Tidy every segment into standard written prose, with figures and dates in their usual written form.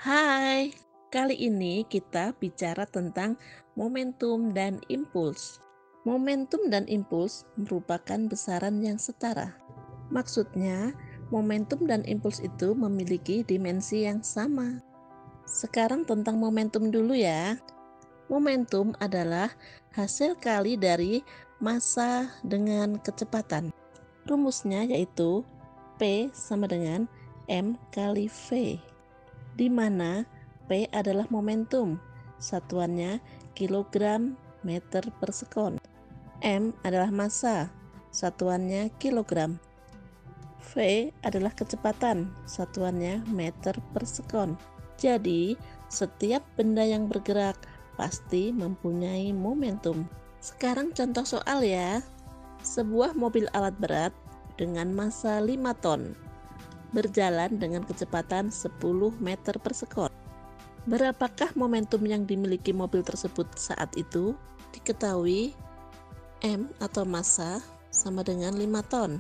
Hai, kali ini kita bicara tentang momentum dan impuls. Momentum dan impuls merupakan besaran yang setara. Maksudnya, momentum dan impuls itu memiliki dimensi yang sama. Sekarang tentang momentum dulu ya. Momentum adalah hasil kali dari massa dengan kecepatan. Rumusnya yaitu P sama dengan M kali V, di mana P adalah momentum, satuannya kilogram meter per sekon. M adalah massa, satuannya kilogram. V adalah kecepatan, satuannya meter per sekon. Jadi, setiap benda yang bergerak pasti mempunyai momentum. Sekarang contoh soal ya. Sebuah mobil alat berat dengan massa 5 ton berjalan dengan kecepatan 10 meter per sekon. Berapakah momentum yang dimiliki mobil tersebut saat itu? Diketahui M atau massa sama dengan 5 ton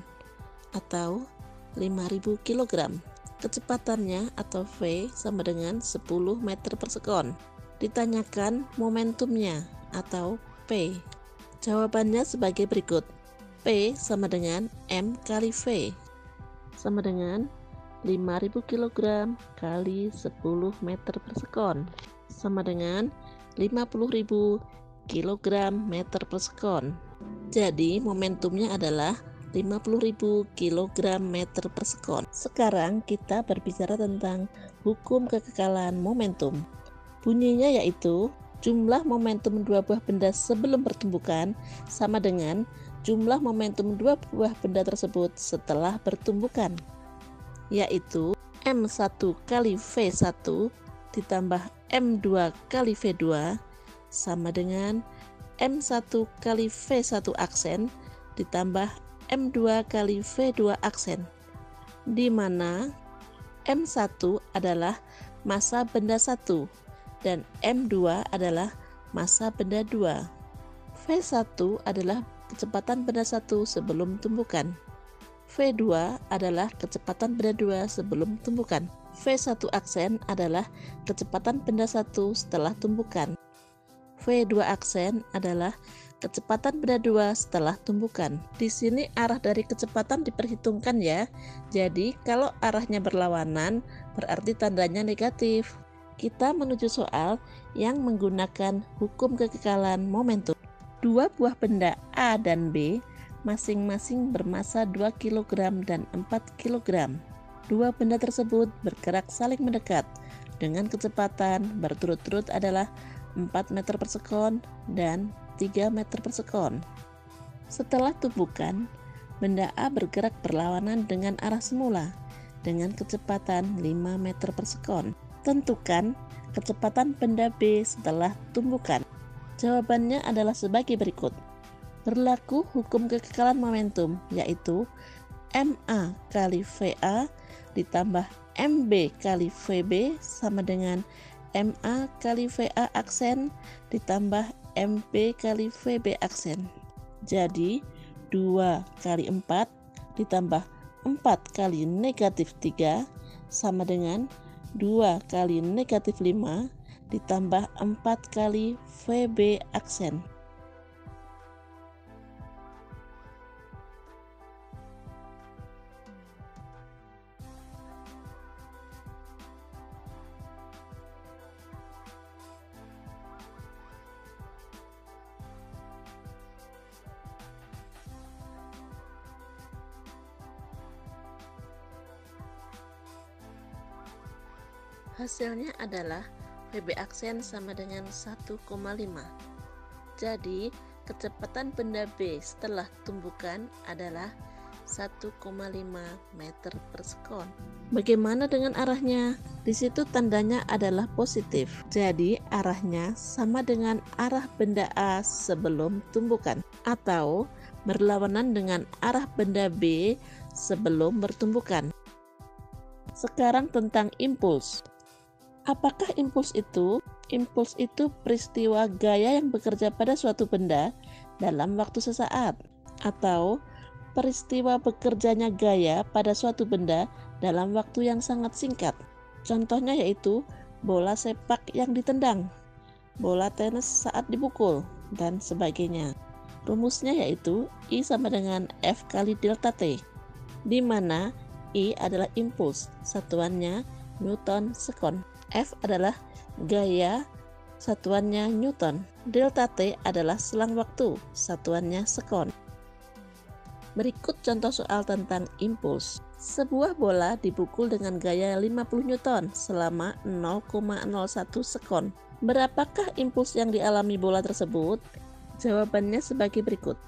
atau 5.000 kg. Kecepatannya atau V sama dengan 10 meter per sekon. Ditanyakan momentumnya atau P. Jawabannya sebagai berikut. P sama dengan M kali V sama dengan 5.000 kg kali 10 meter per sekon sama dengan 50.000 kg meter per sekon. Jadi momentumnya adalah 50.000 kg meter per sekon. Sekarang kita berbicara tentang hukum kekekalan momentum. Bunyinya yaitu jumlah momentum dua buah benda sebelum pertumbukan sama dengan jumlah momentum dua buah benda tersebut setelah pertumbukan, yaitu M1 kali V1 ditambah M2 kali V2 sama dengan M1 kali V1 aksen ditambah M2 kali V2 aksen, di mana M1 adalah massa benda 1 dan M2 adalah massa benda 2. V1 adalah kecepatan benda 1 sebelum tumbukan. V2 adalah kecepatan benda 2 sebelum tumbukan. V1 aksen adalah kecepatan benda 1 setelah tumbukan. V2 aksen adalah kecepatan benda 2 setelah tumbukan. Di sini arah dari kecepatan diperhitungkan ya. Jadi kalau arahnya berlawanan berarti tandanya negatif. Kita menuju soal yang menggunakan hukum kekekalan momentum. Dua buah benda A dan B masing-masing bermassa 2 kg dan 4 kg. Dua benda tersebut bergerak saling mendekat dengan kecepatan berturut-turut adalah 4 meter per sekon dan 3 meter per sekon. Setelah tumbukan, benda A bergerak berlawanan dengan arah semula dengan kecepatan 5 meter per sekon. Tentukan kecepatan benda B setelah tumbukan. Jawabannya adalah sebagai berikut. Berlaku hukum kekekalan momentum, yaitu MA kali VA ditambah MB kali VB sama dengan MA kali VA aksen ditambah MB kali VB aksen. Jadi 2 kali 4 ditambah 4 kali negatif 3 sama dengan 2 kali negatif 5 ditambah 4 kali VB aksen. Hasilnya adalah VB aksen sama dengan 1,5. Jadi, kecepatan benda B setelah tumbukan adalah 1,5 meter per sekon. Bagaimana dengan arahnya? Di situ tandanya adalah positif. Jadi, arahnya sama dengan arah benda A sebelum tumbukan atau berlawanan dengan arah benda B sebelum bertumbukan. Sekarang tentang impuls. Apakah impuls itu? Impuls itu peristiwa gaya yang bekerja pada suatu benda dalam waktu sesaat, atau peristiwa bekerjanya gaya pada suatu benda dalam waktu yang sangat singkat. Contohnya yaitu bola sepak yang ditendang, bola tenis saat dipukul, dan sebagainya. Rumusnya yaitu I sama dengan F kali delta T, di mana I adalah impuls, satuannya Newton sekon. F adalah gaya, satuannya Newton. Delta T adalah selang waktu, satuannya sekon. Berikut contoh soal tentang impuls. Sebuah bola dipukul dengan gaya 50 Newton selama 0,01 sekon. Berapakah impuls yang dialami bola tersebut? Jawabannya sebagai berikut.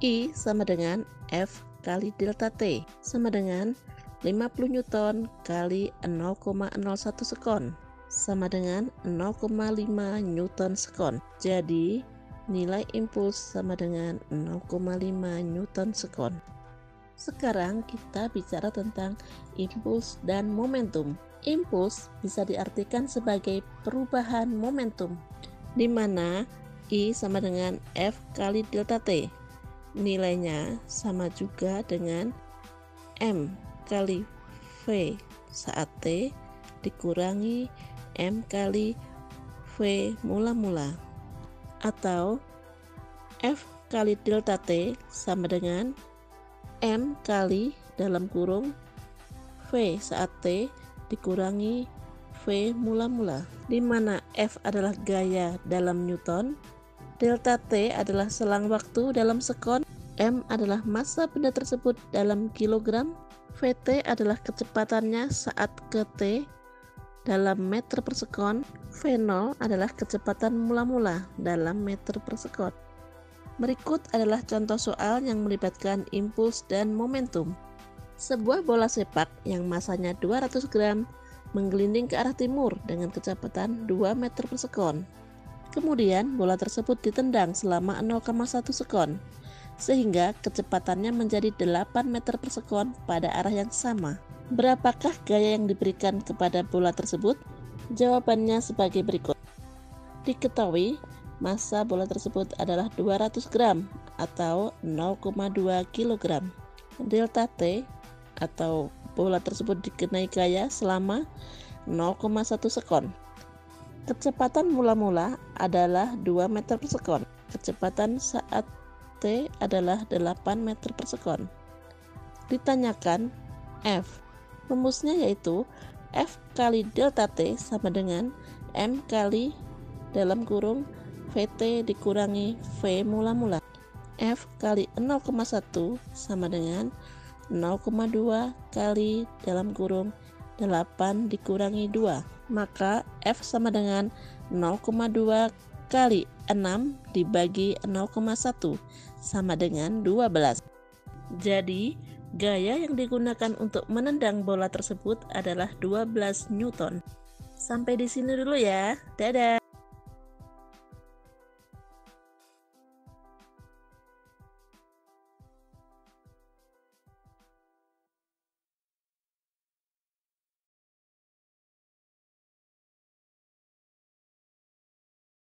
I sama dengan F kali delta T sama dengan 50 Newton kali 0,01 sekon sama dengan 0,5 Newton sekon. Jadi nilai impuls sama dengan 0,5 Newton sekon. Sekarang kita bicara tentang impuls dan momentum. Impuls bisa diartikan sebagai perubahan momentum, di mana I sama dengan F kali delta T. Nilainya sama juga dengan M kali V saat T dikurangi M kali V mula-mula, atau F kali delta T sama dengan M kali dalam kurung V saat T dikurangi V mula-mula, di mana F adalah gaya dalam Newton, delta T adalah selang waktu dalam sekon, M adalah massa benda tersebut dalam kilogram, Vt adalah kecepatannya saat ke T dalam meter per sekon, V0 adalah kecepatan mula-mula dalam meter per sekon. Berikut adalah contoh soal yang melibatkan impuls dan momentum. Sebuah bola sepak yang masanya 200 gram menggelinding ke arah timur dengan kecepatan 2 meter per sekon. Kemudian bola tersebut ditendang selama 0,1 sekon, sehingga kecepatannya menjadi 8 meter per sekon pada arah yang sama. Berapakah gaya yang diberikan kepada bola tersebut? Jawabannya sebagai berikut. Diketahui massa bola tersebut adalah 200 gram atau 0,2 kg. Delta T atau bola tersebut dikenai gaya selama 0,1 sekon. Kecepatan mula-mula adalah 2 meter per sekon. Kecepatan saat T adalah 8 meter per sekon. Ditanyakan F. Rumusnya yaitu F kali delta T sama dengan M kali dalam kurung Vt dikurangi V mula-mula. F kali 0,1 sama dengan 0,2 kali dalam kurung 8 dikurangi 2. Maka F sama dengan 0,2 kali 6 dibagi 0,1 sama dengan 12. Jadi gaya yang digunakan untuk menendang bola tersebut adalah 12 Newton. Sampai di sini dulu ya. Dadah.